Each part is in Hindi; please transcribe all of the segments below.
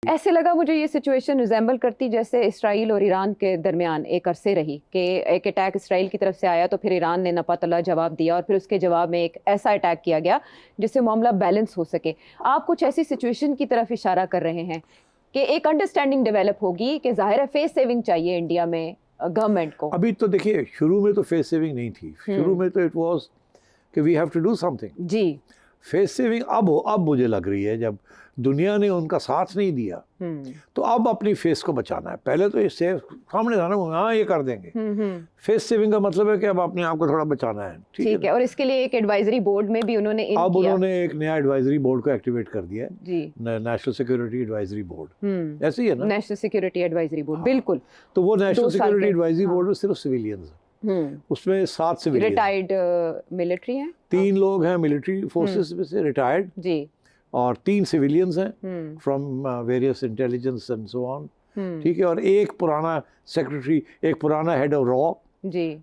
ऐसे लगा मुझे ये सिचुएशन रिजेंबल करती जैसे इसराइल और ईरान के दरमियान एक अरसे रही कि एक अटैक इसराइल की तरफ से आया तो फिर ईरान ने नपतला जवाब दिया और फिर उसके जवाब में एक ऐसा अटैक किया गया जिससे मामला बैलेंस हो सके। आप कुछ ऐसी सिचुएशन की तरफ इशारा कर रहे हैं कि एक अंडरस्टैंडिंग डेवलप होगी कि जाहिर है फेस सेविंग चाहिए इंडिया में गवर्नमेंट को। अभी तो देखिए, शुरू में तो फेस सेविंग नहीं थी, शुरू में तो इट वाज कि we have to do something. जी, फेस सेविंग अब मुझे लग रही है, जब दुनिया ने उनका साथ नहीं दिया तो अब अपनी फेस को बचाना है। पहले तो ये सामने था ना, हाँ ये कर देंगे। फेस सेविंग का मतलब है कि अब अपने आप को थोड़ा बचाना है। ठीक है। और इसके लिए एक एडवाइजरी बोर्ड में भी उन्होंने अब उन्होंने एक नया एडवाइजरी बोर्ड को एक्टिवेट कर दिया है जी, नेशनल सिक्योरिटी एडवाइजरी बोर्ड। ऐसे ही है ना, नेशनल सिक्योरिटी एडवाइजरी बोर्ड। बिल्कुल। तो वो नेशनल सिक्योरिटी एडवाइजरी बोर्ड में सिर्फ सिविलियंस है, उसमें 7 सिविलियंस रिटायर्ड मिलिट्री हैं, 3 लोग हैं मिलिट्री फोर्सेस में से रिटायर्ड जी, और 3 सिविलियंस हैं from various intelligence and so on. ठीक है। और एक पुराना सेक्रेटरी, एक पुराना हेड ऑफ रॉ जी,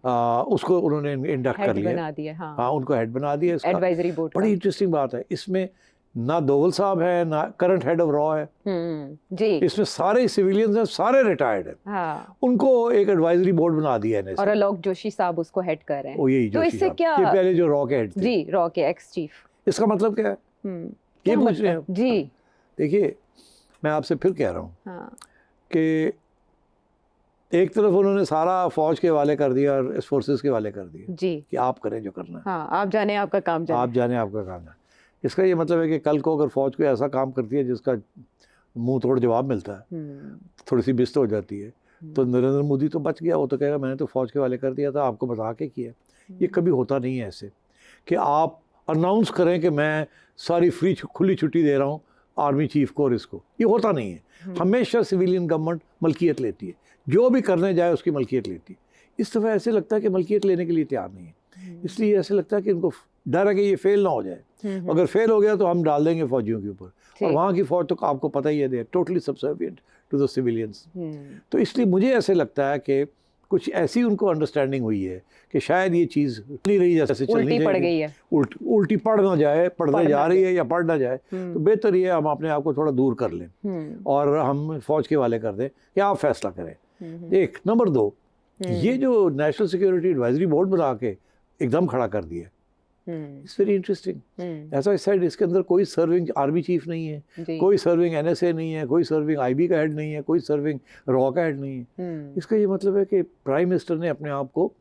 उसको उन्होंने इंडक्ट कर लिया, बना दिया। हाँ, उनको हेड बना दिया एडवाइजरी बोर्ड। बड़ी इंटरेस्टिंग बात है, इसमें ना दोवल साहब है ना करंट हेड ऑफ रॉ है जी, इसमें सारे सिविलियंस हैं, सारे रिटायर्ड हैं। हाँ, उनको एक एडवाइजरी बोर्ड बना दिया है और अलोक जोशी साहब उसको हेड कर रहे हैं। ओ यही तो जोशी इससे साहब, क्या, ये पहले जो रॉ के हेड थे, जी, रॉ के एक्स चीफ। इसका मतलब क्या है ये पूछ रहे हैं जी। देखिए, मैं आपसे फिर कह रहा हूँ हाँ, कि एक तरफ उन्होंने सारा फौज के हवाले कर दिया और फोर्सेस के हवाले कर दिया जी, कि आप करें जो करना है, हाँ, आप जाने आपका काम जाने। आप जाने आपका काम है। इसका ये मतलब है कि कल को अगर फौज कोई ऐसा काम करती है जिसका मुंह तोड़ जवाब मिलता है, थोड़ी सी बिस्त हो जाती है, तो नरेंद्र मोदी तो बच गया। वो तो कहेगा मैंने तो फौज के हवाले कर दिया था, आपको बता के किया। ये कभी होता नहीं है ऐसे कि आप अनाउंस करें कि मैं सारी खुली छुट्टी दे रहा हूँ आर्मी चीफ को और इसको, ये होता नहीं है। हमेशा सिविलियन गवर्नमेंट मलकियत लेती है, जो भी करने जाए उसकी मलकियत लेती है। इस दफ़ा ऐसे लगता है कि मलकियत लेने के लिए तैयार नहीं है, इसलिए ऐसे लगता है कि इनको डर है कि ये फेल ना हो जाए। अगर फेल हो गया तो हम डाल देंगे फौजियों के ऊपर, और वहाँ की फौज तो आपको पता ही है, they totally subservient to the civilians. तो इसलिए मुझे ऐसे लगता है कि कुछ ऐसी उनको अंडरस्टैंडिंग हुई है कि शायद ये चीज़ नहीं रही जैसे चलनी पड़ गई है, उल्टी पड़ ना जाए, पढ़ने जा रही है या पढ़ ना जाए, तो बेहतर ये हम अपने आप को थोड़ा दूर कर लें और हम फौज के हवाले कर दें कि आप फैसला करें। एक नंबर 2, ये जो नेशनल सिक्योरिटी एडवाइजरी बोर्ड बना के एकदम खड़ा कर दिया, इट्स वेरी इंटरेस्टिंग। ऐसा इस साइड इसके अंदर कोई सर्विंग आर्मी चीफ नहीं है, कोई सर्विंग NSA नहीं है, कोई सर्विंग IB का हेड नहीं है, कोई सर्विंग रॉ का हेड नहीं है। इसका ये मतलब है कि प्राइम मिनिस्टर ने अपने आप को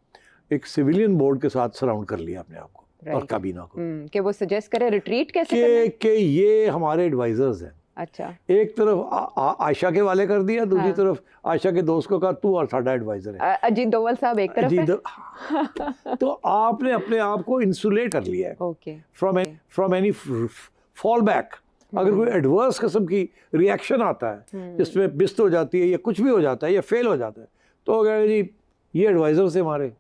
एक सिविलियन बोर्ड के साथ सराउंड कर लिया अपने आप को और काबीना को, कि वो सजेस्ट करे रिट्रीट कैसे करना कि ये हमारे एडवाइजर्स हैं। अच्छा, एक तरफ आयशा के वाले कर दिया, दूसरी तरफ आयशा के दोस्त को कहा तू और साडा एडवाइजर है। अजीत डोवल साहब एक तरफ है। तो आपने अपने आप को इंसुलेट कर लिया है okay from any fall back. अगर कोई एडवर्स किस्म की रिएक्शन आता है जिसमें बिस्त हो जाती है या कुछ भी हो जाता है या फेल हो जाता है, तो कहेगा जी ये एडवाइजर थे हमारे,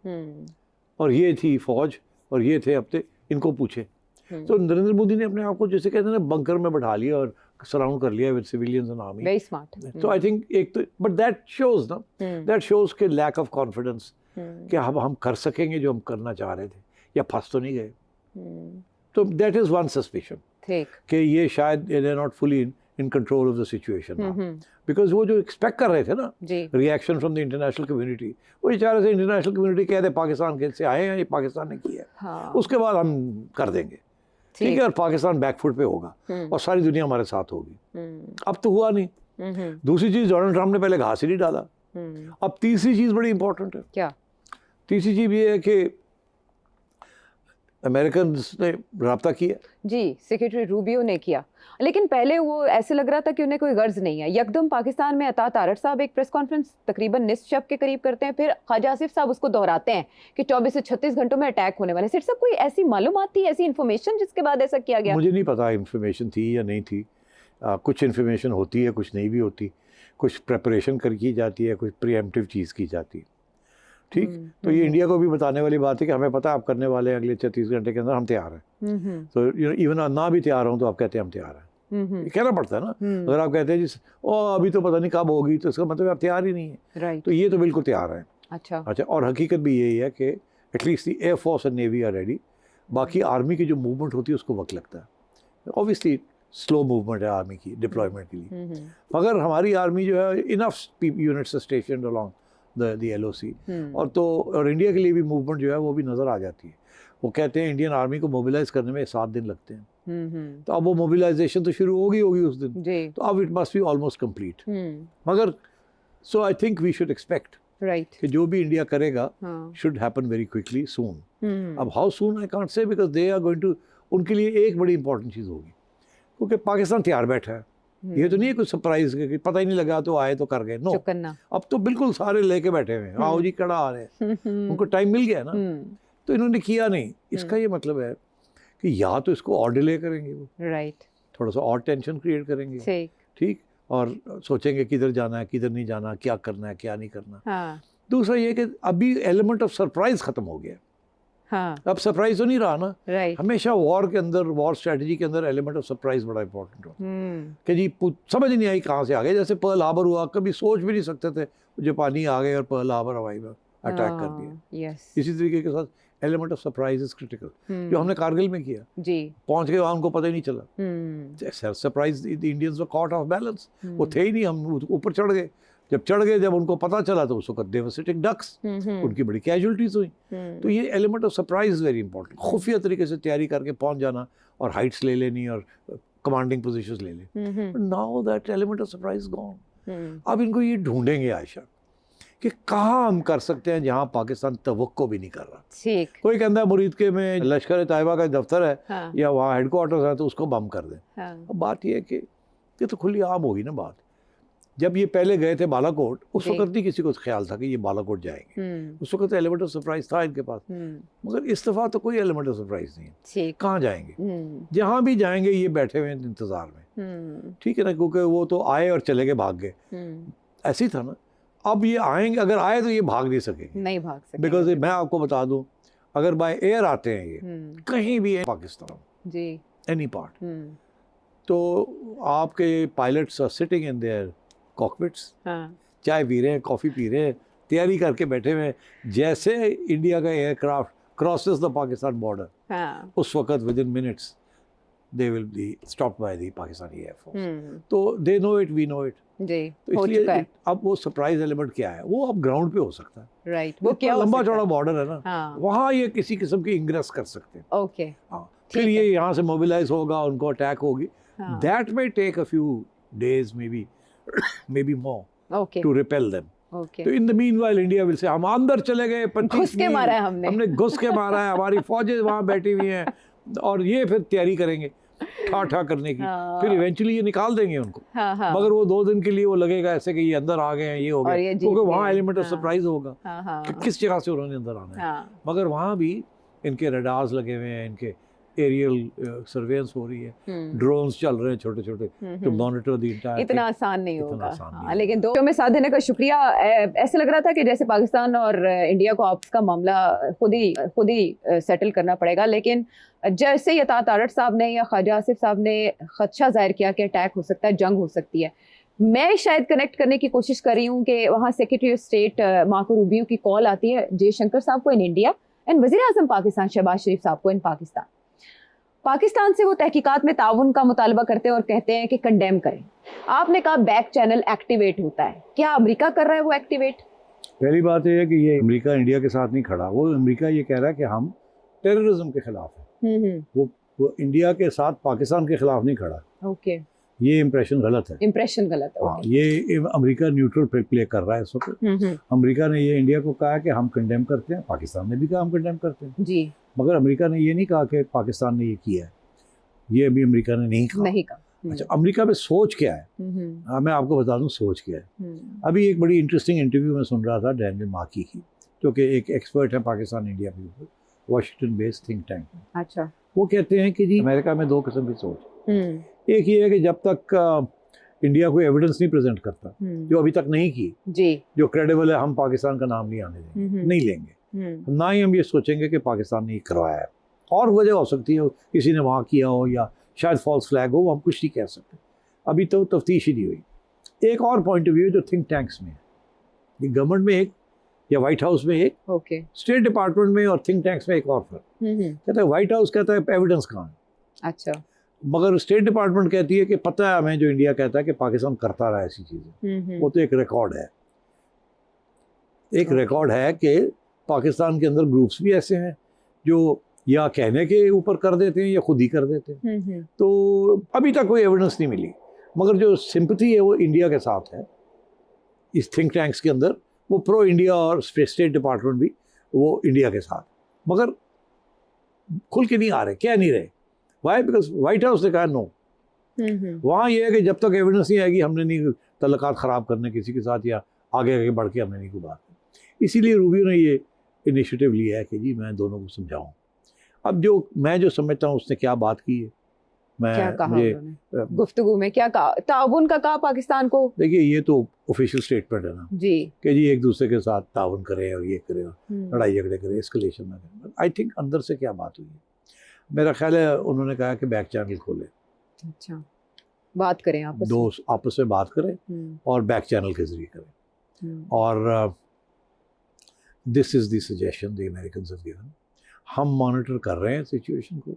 और ये थी फौज, और ये थे हफ्ते, इनको पूछे। तो नरेंद्र मोदी ने अपने आप को जैसे कहते हैं ना बंकर में बैठा लिया और सराउंड कर लिया with civilians and army. Very smart. तो आई थिंक एक तो बट दैट शोज ना, दैट शोज के लैक ऑफ कॉन्फिडेंस कि हम कर सकेंगे जो हम करना चाह रहे थे, या फंस तो नहीं गए। तो दैट इज वन सस्पिशन कि ये शायद they are not fully in control of the situation, because वो जो एक्सपेक्ट कर रहे थे ना reaction from the international community, वो बेचारे से इंटरनेशनल कम्युनिटी कहते पाकिस्तान के से आए हैं, ये पाकिस्तान ने किया है, उसके बाद हम कर देंगे, ठीक है, और पाकिस्तान बैकफुट पे होगा और सारी दुनिया हमारे साथ होगी। अब तो हुआ नहीं। दूसरी चीज, डोनाल्ड ट्रंप ने पहले घास ही नहीं डाला। अब तीसरी चीज बड़ी इंपॉर्टेंट है। क्या? तीसरी चीज ये है कि अमेरिकन ने रब्ता किया, जी, सेक्रेटरी रूबियो ने किया, लेकिन पहले वो ऐसे लग रहा था कि उन्हें कोई गर्ज नहीं है। यकदम पाकिस्तान में अता तारड़ साहब एक प्रेस कॉन्फ्रेंस तकरीबन निस्फ शब के करीब करते हैं, फिर ख्वाजा आसिफ साहब उसको दोहराते हैं कि 24 से 36 घंटों में अटैक होने वाले। सिर्फ सब कोई ऐसी मालूमात थी, ऐसी इन्फॉर्मेशन जिसके बाद ऐसा किया गया? मुझे नहीं पता इन्फॉर्मेशन थी या नहीं थी। कुछ इन्फॉर्मेशन होती है, कुछ नहीं भी होती, कुछ प्रेपरेशन कर की जाती है, कुछ प्रीएम्प्टिव चीज़ की जाती है, ठीक। तो ये इंडिया को भी बताने वाली बात है कि हमें पता है आप करने वाले हैं, अगले 36 घंटे के अंदर हम तैयार हैं। तो इवन ना भी तैयार हों तो आप कहते हैं हम तैयार हैं, ये कहना पड़ता है ना। अगर आप कहते हैं जी अभी तो पता नहीं कब होगी, तो इसका मतलब आप तैयार ही नहीं है। तो ये तो बिल्कुल तैयार है। अच्छा, और हकीकत भी यही है कि at least the air force and navy are ready. बाकी आर्मी की जो मूवमेंट होती है उसको वक्त लगता है। ऑब्वियसली स्लो मूवमेंट है आर्मी की डिप्लॉयमेंट के लिए। मगर हमारी आर्मी जो है enough units station along the LOC, और इंडिया के लिए भी मूवमेंट जो है वो भी नज़र आ जाती है। वो कहते हैं इंडियन आर्मी को मोबिलाइज करने में 7 दिन लगते हैं, तो अब वो मोबिलाइजेशन तो शुरू होगी उस दिन, तो अब it must be almost complete. मगर so I think we should expect कि जो भी इंडिया करेगा should happen very quickly soon. अब how soon I can't say, because they are going to, उनके लिए एक बड़ी इंपॉर्टेंट चीज़ होगी, क्योंकि पाकिस्तान तैयार बैठा है। ये तो नहीं है कुछ सरप्राइज कि पता ही नहीं लगा तो आए तो कर गए, नो, अब तो बिल्कुल सारे लेके बैठे हुए हैं, आओ जी कड़ा आ रहे हैं, उनको टाइम मिल गया ना, तो इन्होंने किया नहीं। इसका ये मतलब है कि या तो इसको और डिले करेंगे वो, राइट, थोड़ा सा और टेंशन क्रिएट करेंगे, ठीक, और सोचेंगे किधर जाना है किधर नहीं जाना, क्या करना है क्या नहीं करना। दूसरा ये कि अभी एलिमेंट ऑफ सरप्राइज खत्म हो गया। अब सरप्राइज तो नहीं रहा ना, हमेशा वॉर के अंदर, वॉर स्ट्रेटजी के अंदर एलिमेंट ऑफ सरप्राइज बड़ा इंपॉर्टेंट होता है कि जी समझ नहीं आई कहाँ से आ गए। जैसे पर्ल हार्बर हुआ, कभी सोच भी नहीं सकते थे, जापानी आ गए और पर्ल हार्बर हवाई में अटैक कर दिया। इसी तरीके के साथ element of surprise is critical, जो हमने कारगिल में किया, पहुंच गए वहां, उनको पता ही नहीं चला, surprise, the Indians were caught of balance, वो थे ही नहीं, हम ऊपर चढ़ गए, जब उनको पता चला तो उस वक्त दे वर सिटिंग डक्स, उनकी बड़ी कैजुअलिटीज हुई। तो ये element of surprise is very important, खुफिया तरीके से तैयारी करके पहुंच जाना और हाइट्स ले लेनी और कमांडिंग पोजीशंस ले लेनी। Now that element of surprise gone. अब इनको ये ढूंढेंगे आयशा कि कहाँ हम कर सकते हैं जहाँ पाकिस्तान तवक्को भी नहीं कर रहा। कोई कहता है मुरीद के में लश्कर तैयबा का दफ्तर है, या वहाँ हेडक्वार्टर्स है, तो उसको बम कर दें। अब बात ये है कि ये तो खुली आम होगी ना बात। जब ये पहले गए थे बालाकोट, उस वक्त नहीं किसी को ख्याल था कि ये बालाकोट जाएंगे, उस वक्त एलिमेंट ऑफ सरप्राइज था इनके पास, मगर इस दफा तो कोई एलिमेंट ऑफ सरप्राइज नहीं है। कहाँ जाएंगे? जहाँ भी जाएंगे ये बैठे हुए हैं इंतजार में, ठीक है ना, क्योंकि वो तो आए और चले गए, भाग गए, ऐसे ही था ना। अब ये आएंगे, अगर आए तो ये भाग नहीं सकेंगे, नहीं भाग सकेंगे, बिकॉज मैं आपको बता दूं, अगर बाय एयर आते हैं ये कहीं भी पाकिस्तान जी एनी पार्ट, तो आपके pilots are sitting in their cockpits, चाय पी रहे हैं, कॉफ़ी पी रहे हैं, तैयारी करके बैठे हुए हैं। जैसे इंडिया का aircraft crosses the Pakistan border, उस वक्त within minutes they will be stopped by the Pakistani air force. तो they know it, we know it ji, तो इसलिए अब वो सरप्राइज एलिमेंट क्या है, वो अब ग्राउंड पे हो सकता है, राइट, वो क्या लंबा चौड़ा बॉर्डर है ना, वहाँ ये किसी किस्म की इंग्रेस कर सकते हैं। ओके, हाँ, फिर ये यहाँ से मोबिलाइज होगा, उनको अटैक होगी, that may take a few days, may be more to repel them. तो in the meanwhile India will say हम अंदर चले गए, 25 हमने घुस के मारा है, हमारी फौजें वहाँ बैठी हुई हैं, और ये फिर तैयारी करेंगे ठा करने की, फिर इवेंचुअली ये निकाल देंगे उनको, मगर वो 2 दिन के लिए वो लगेगा ऐसे कि ये अंदर आ गए हैं, ये हो गया, क्योंकि वहाँ एलिमेंट ऑफ सरप्राइज होगा कि किस जगह से उन्होंने अंदर आना है। मगर वहाँ भी इनके रडार्स लगे हुए हैं, इनके एरियल सर्वेलेंस हो रही है, ड्रोन्स चल रहे हैं छोटे छोटे टू मॉनिटर द एंटायर। इतना आसान नहीं होगा, लेकिन 2 में साथ देने का शुक्रिया। ऐसे लग रहा था कि जैसे पाकिस्तान और इंडिया को आपस का मामला खुद ही सेटल करना पड़ेगा, लेकिन जैसे यता तारड़ साहब ने या ख्वाजा आसिफ साहब ने खदशा जाहिर किया कि अटैक हो सकता है, जंग हो सकती है, मैं शायद कनेक्ट करने की कोशिश कर रही हूँ कि वहाँ secretary of state Marco Rubio की कॉल आती है जयशंकर साहब को इन इंडिया एंड वज़ीर आज़म पाकिस्तान शहबाज शरीफ साहब को इन पाकिस्तान से वो तहकीकात में ताउन का मुतालबा करते हैं और कहते हैं कि कंडेम करें। आपने कहा बैक चैनल एक्टिवेट होता है, क्या अमेरिका कर रहा है वो एक्टिवेट? पहली बात ये है कि ये अमेरिका इंडिया के साथ नहीं खड़ा, वो अमेरिका ये कह रहा है कि हम टेररिज्म के खिलाफ है, वो इंडिया के साथ पाकिस्तान के खिलाफ नहीं खड़ा। ओके, ये इम्प्रेशन गलत है, हाँ, ये अमेरिका न्यूट्रल प्ले कर रहा है इस वक्त। अमेरिका ने ये इंडिया को कहा कि हम कंडेम करते हैं, पाकिस्तान ने भी कहा हम कंडेम करते हैं जी, मगर अमेरिका ने ये नहीं कहा कि पाकिस्तान ने ये किया है, ये अभी अमेरिका ने नहीं कहा। अच्छा, अमेरिका में सोच क्या है, मैं आपको बता दूं सोच क्या है। अभी एक बड़ी इंटरेस्टिंग इंटरव्यू में सुन रहा था डैनियल मार्की की, जो कि एक एक्सपर्ट है पाकिस्तान इंडिया के ऊपर, वाशिंगटन बेस्ड थिंक टैंक में। अच्छा, वो कहते हैं कि जी अमेरिका में 2 किस्म की सोच, एक ये है कि जब तक इंडिया कोई एविडेंस नहीं प्रेजेंट करता, जो अभी तक नहीं की जी, जो क्रेडिबल है, हम पाकिस्तान का नाम नहीं आने देंगे, नहीं लेंगे, ना ही हम ये सोचेंगे कि पाकिस्तान ने करवाया है। और वजह हो सकती है किसी ने वहाँ किया हो या शायद फॉल्स फ्लैग हो, वो हम कुछ नहीं कह सकते, अभी तो तफ्तीश ही नहीं हुई। एक और पॉइंट ऑफ व्यू जो थिंक टैंक्स में है, गवर्नमेंट में एक या व्हाइट हाउस में एक, स्टेट डिपार्टमेंट में और थिंक टैंक्स में एक और फर्क। कहता है व्हाइट हाउस कहता है एविडेंस कहाँ है, अच्छा, मगर स्टेट डिपार्टमेंट कहती है कि पता है हमें जो इंडिया कहता है कि पाकिस्तान करता रहा ऐसी चीज़ें, वो तो एक रिकॉर्ड है, एक रिकॉर्ड है कि पाकिस्तान के अंदर ग्रुप्स भी ऐसे हैं जो या कहने के ऊपर कर देते हैं या खुद ही कर देते हैं। तो अभी तक कोई एविडेंस नहीं मिली, मगर जो सिंपैथी है वो इंडिया के साथ है इस थिंक टैंक्स के अंदर, वो प्रो इंडिया और स्टेट डिपार्टमेंट भी वो इंडिया के साथ, मगर खुल के नहीं आ रहे, कह नहीं रहे। वाई? बिकॉज व्हाइट हाउस ने कहा नो। वहाँ ये है कि जब तक एविडेंस नहीं आएगी हमने नहीं तल्लुकात ख़राब करने किसी के साथ या आगे आगे बढ़ के हमने नहीं को बात। इसीलिए रूबियो ने ये इनिशिएटिव लिया है कि जी मैं दोनों को समझाऊँ। अब जो मैं जो समझता हूँ उसने क्या बात की है, क्या कहा मुझे गुफ्तगू में क्या कहा, ताउन का कहा पाकिस्तान को? देखिए ये तो ऑफिशियल स्टेटमेंट है ना जी कि जी एक दूसरे के साथ ताउन करें और ये करें और लड़ाई झगड़े करें, एस्केलेशन ना करें। आई थिंक अंदर से क्या बात हुई है, मेरा ख्याल है उन्होंने कहा कि बैक चैनल खोले। अच्छा, बात करें आपस दो आपस में बात करें और बैक चैनल के जरिए करें। और this is the suggestion the Americans have given. हम मॉनिटर कर रहे हैं सिचुएशन को,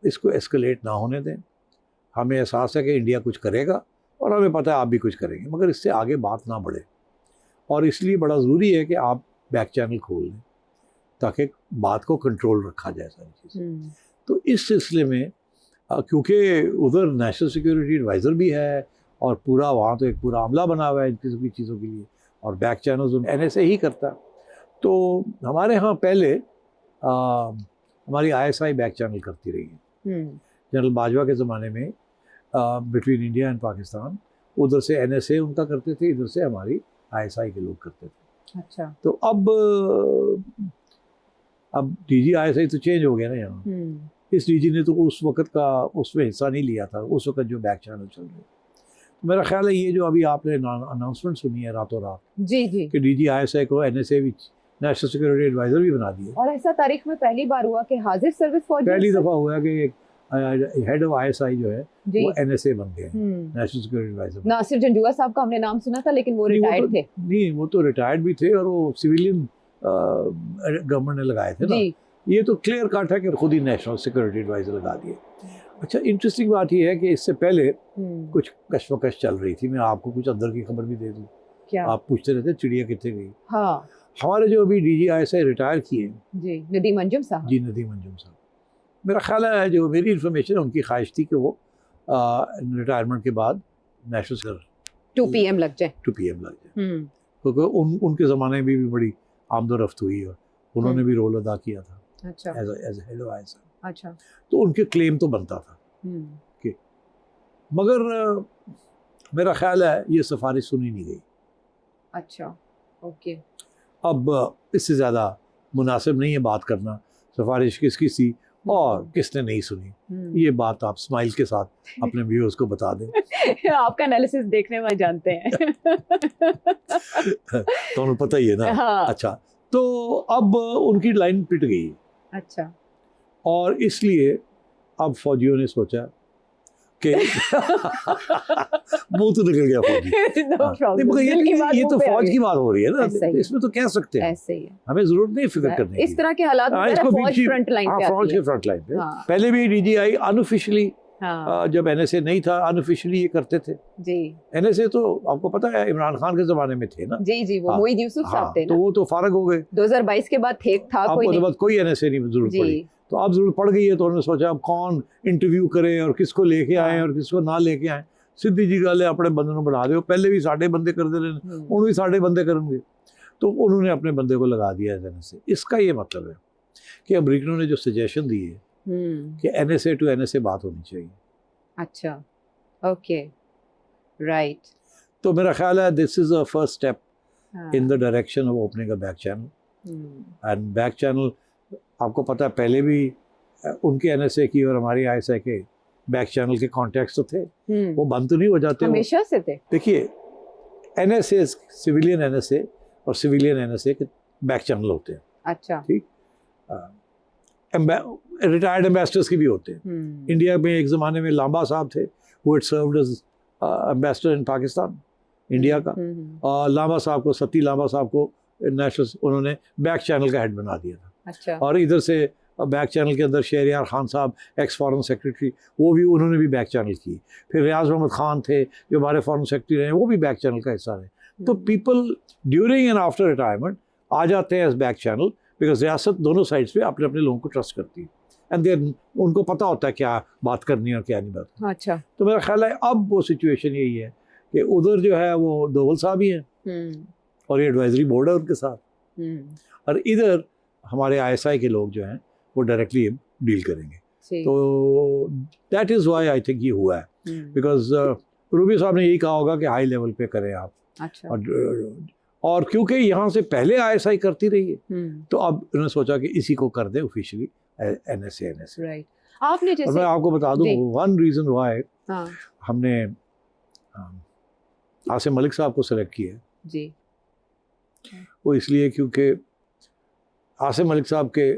इसको एस्केलेट ना होने दें। हमें एहसास है कि इंडिया कुछ करेगा और हमें पता है आप भी कुछ करेंगे, मगर इससे आगे बात ना बढ़े। और इसलिए बड़ा ज़रूरी है कि आप बैक चैनल खोल लें ताकि बात को कंट्रोल रखा जाए सारी चीज़ें। तो इस सिलसिले में क्योंकि उधर नेशनल सिक्योरिटी एडवाइज़र भी है और पूरा वहाँ तो एक पूरा अमला बना हुआ है इन किसी चीज़ों के लिए, और बैक चैनल्स NSA ही करता है। तो हमारे यहाँ पहले हमारी ISI बैक चैनल करती रही है। जनरल बाजवा के ज़माने में बिटवीन इंडिया एंड पाकिस्तान, उधर से NSA उनका करते थे, इधर से हमारी ISI के लोग करते थे। अच्छा, तो अब DG ISI तो चेंज हो गया ना यहाँ। इस DG ने तो उस वक्त का उसमें हिस्सा नहीं लिया था, उस वक्त जो बैक चैनल चल रहे। तो मेरा ख्याल है ये जो अभी आपने अनाउंसमेंट सुनी है रातों रात जी जी कि DG ISI को NSA नेशनल सिक्योरिटी एडवाइज़र भी बना दिया। और ऐसा तारीख में पहली बार हुआ कि हाजिर सर्विस फौजी, पहली दफ़ा हुआ कि हेड ऑफ ISI जो है वो NSA बन गए, national security adviser. Nasir Janjua साहब का हमने नाम सुना था, लेकिन वो रिटायर्ड थे। नहीं, वो तो रिटायर्ड भी थे और वो सिविलियन गवर्नमेंट ने लगाए थे ना। ये तो क्लियर कट है कि खुद ही नेशनल सिक्योरिटी एडवाइज़र लगा दिए। अच्छा, इंटरेस्टिंग बात ये है कि इससे पहले कुछ कशमकश चल रही थी। मैं आपको कुछ अंदर की खबर भी दे दूँ। क्या? आप पूछते रहते चिड़िया कितने गई। हाँ, हमारे जो अभी DG ISI रिटायर किए जी, नदीम अंजुम साहब। जी, नदीम अंजुम साहब, मेरा ख्याल है जो मेरी इन्फॉर्मेशन है उनकी ख्वाहिश थी कि वो रिटायरमेंट के बाद नेशनल 2 PM लग जाए। 2 PM लग जाए, क्योंकि उनके ज़माने में भी बड़ी आमदोरफ्त हुई और उन्होंने भी रोल अदा किया था अच्छा, एज हेड ऑफ ISI। अच्छा, तो उनके क्लेम तो बनता था कि, मगर मेरा ख्याल है ये सिफारिश सुनी नहीं गई। अच्छा, ओके। अब इससे ज़्यादा मुनासिब नहीं है बात करना सिफारिश किसकी थी और किसने नहीं सुनी। ये बात आप स्माइल के साथ अपने व्यूअर्स को बता दें। आपका एनालिसिस देखने में जानते हैं। तो उन्हें पता ही है ना। हाँ। अच्छा, तो अब उनकी लाइन पिट गई। अच्छा, और इसलिए अब फौजियों ने सोचा कि मुंह तो निकल गया फौजी। No problem। मगर ये तो फौज की बात हो रही है ना, ऐसा ही है। इसमें तो कह सकते हैं, ऐसे ही है। हमें जरूरत नहीं फिक्र करने की। इस तरह के हालात में इसको फौज फ्रंट लाइन पे फौज आती के है। फ्रंट लाइन पे हाँ। पहले भी DGI अनऑफिशियली हाँ, जब NSA नहीं था अनऑफिशियली ये करते थे। जी NSA तो आपको पता है इमरान खान के ज़माने में थे ना। जी जी, वो हाँ, मोईद यूसुफ साहब थे तो ना। वो तो फारग हो गए। 2022 के बाद थे था अब कोई उसके नहीं। बाद कोई NSA नहीं जरूरत पड़ी। जी, तो अब जरूरत पड़ गई है, तो उन्होंने सोचा अब कौन इंटरव्यू करे और किसको लेके आए और किसको ना लेके आए। सीधी जी गल है, अपने बंदे को बना दो। पहले भी साढ़े बंदे करते रहे, उन भी साढ़े बंदे करेंगे, तो उन्होंने अपने बंदे को लगा दिया NSA। इसका ये मतलब है कि अमेरिकनों ने जो सजेशन दी है कि NSA to NSA बात होनी चाहिए। अच्छा, ओके, राइट। तो मेरा ख्याल है this is a first step in the direction of opening a back channel. And back channel आपको पता है पहले भी उनके NSA की और हमारी ISI के बैक चैनल के कॉन्टैक्ट्स तो थे, वो बंद तो नहीं हो जाते। हमेशा से थे। देखिए NSA सिविलियन NSA और सिविलियन NSA के बैक चैनल होते हैं। अच्छा, ठीक, रिटायर्ड एम्बेसडर्स की भी होते हैं। इंडिया में एक ज़माने में लांबा साहब थे, who had served as ambassador in Pakistan, India का। और लांबा साहब को, सती लांबा साहब को नेशनल उन्होंने बैक चैनल का हेड बना दिया था। अच्छा, और इधर से बैक चैनल के अंदर शहरयार खान साहब एक्स फॉरेन सेक्रेटरी, वो भी उन्होंने भी बैक चैनल की। फिर रियाज मोहम्मद खान थे जो हमारे फॉरेन सेक्रेटरी रहे, वो भी बैक चैनल का हिस्सा रहे। तो people during and after retirement आ जाते हैं एज बैक चैनल, बिकॉज रियासत दोनों साइड्स पे अपने अपने लोगों को ट्रस्ट करती है, एंड देन उनको पता होता है क्या बात करनी है और क्या नहीं बात। अच्छा। तो मेरा ख्याल है अब वो सिचुएशन यही है कि उधर जो है वो दोवल साहब ही हैं और ये एडवाइजरी बोर्ड है उनके साथ, और इधर हमारे ISI के लोग जो हैं वो डायरेक्टली डील करेंगे। तो that is why I think ये हुआ है, बिकॉज रूबी साहब ने यही कहा होगा कि हाई लेवल पे करें आप। अच्छा। और क्योंकि यहाँ से पहले ISI करती रही है, तो अब उन्होंने सोचा कि इसी को कर दें ऑफिशियली NSA। राइट। आपने जैसे, और मैं आपको बता दूं वन रीज़न वाई हमने आसिम मलिक साहब को सेलेक्ट किया जी, वो इसलिए क्योंकि आसिम मलिक साहब के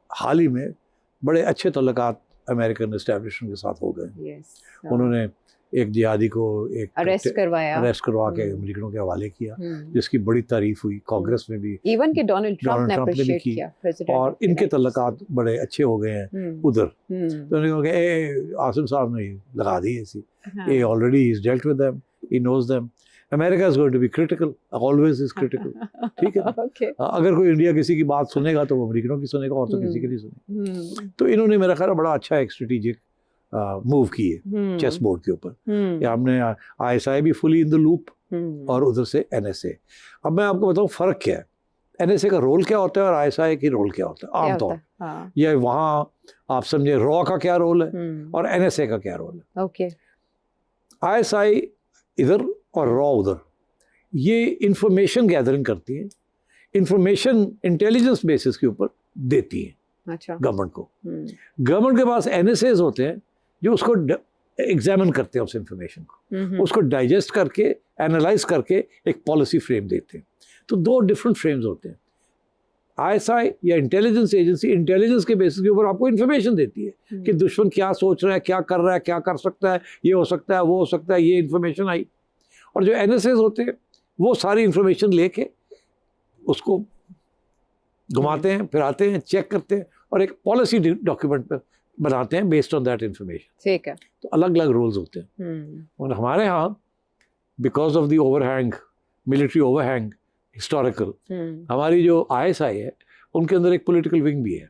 हाल ही में बड़े अच्छे तल्लुकात अमेरिकन एस्टेब्लिशमेंट के साथ हो गए। उन्होंने एक जिहादी को एक अरेस्ट करवा के अमेरिकनों के हवाले किया, जिसकी बड़ी तारीफ हुई कांग्रेस में भी, इवन कि डोनाल्ड ट्रंप ने भी की, और इनके तल्लुकात बड़े अच्छे हो गए हैं उधर। तो उन्होंने कहा कि आसिम साहब ने लगा दी ऐसी, ये already is dealt with them, he knows them, America is going to be critical, always is critical. ठीक है okay. अगर कोई इंडिया किसी की बात सुनेगा तो वो अमेरिकनों की सुनेगा, और तो किसी की नहीं सुनेगा। तो इन्होंने मेरा ख्याल बड़ा अच्छा एक स्ट्रेटेजिक मूव किए चेस बोर्ड के ऊपर, कि हमने ISI भी फुली इन द लूप और उधर से NSA। अब मैं आपको बताऊं फ़र्क क्या है, NSA का रोल क्या होता है और ISI की रोल क्या होता है आमतौर। ये वहाँ आप समझे रॉ का क्या रोल है और NSA का क्या रोल है। ओके। ISI इधर और रॉ उधर, ये इंफॉर्मेशन गैदरिंग करती है, इंफॉर्मेशन इंटेलिजेंस बेसिस के ऊपर देती है। अच्छा। गवर्नमेंट को। गवर्नमेंट के पास NSAs होते हैं जो उसको एग्जामिन करते हैं उस इंफॉर्मेशन को, उसको डाइजेस्ट करके एनालाइज करके एक पॉलिसी फ्रेम देते हैं। तो दो डिफरेंट फ्रेम्स होते हैं। ISI या इंटेलिजेंस एजेंसी इंटेलिजेंस के बेसिस के ऊपर आपको इंफॉर्मेशन देती है कि दुश्मन क्या सोच रहा है, क्या कर रहा है, क्या कर सकता है, ये हो सकता है, वो हो सकता है, ये इंफॉर्मेशन आई। और जो NSAs होते हैं वो सारी इंफॉर्मेशन लेके उसको घुमाते हैं, फिर आते हैं, चेक करते हैं और एक पॉलिसी डॉक्यूमेंट पर बनाते हैं बेस्ड ऑन दैट इंफॉर्मेशन। ठीक है। तो अलग अलग रोल्स होते हैं। और हमारे यहाँ because of the overhang, military overhang historical, हमारी जो ISI है उनके अंदर एक पॉलिटिकल विंग भी है।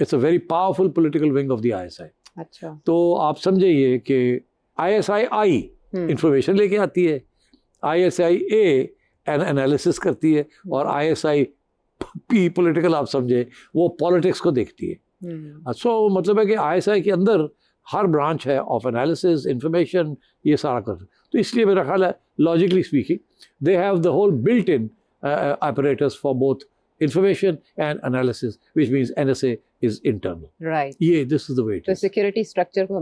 It's a very powerful political wing of the ISI। अच्छा। तो आप समझिए कि ISI इंफॉर्मेशन लेके आती है, ISI-A एनालिसिस करती है, और ISI-P पॉलिटिकल आप समझे वो पॉलिटिक्स को देखती है। सो मतलब है कि ISI के अंदर हर ब्रांच है ऑफ एनालिसिस, इंफॉर्मेशन, ये सारा कर। तो इसलिए मेरा ख्याल है logically speaking they have the whole built in apparatus for both information and analysis, which means NSA is internal. Right. ये this is the way it is. तो सिक्योरिटी स्ट्रक्चर को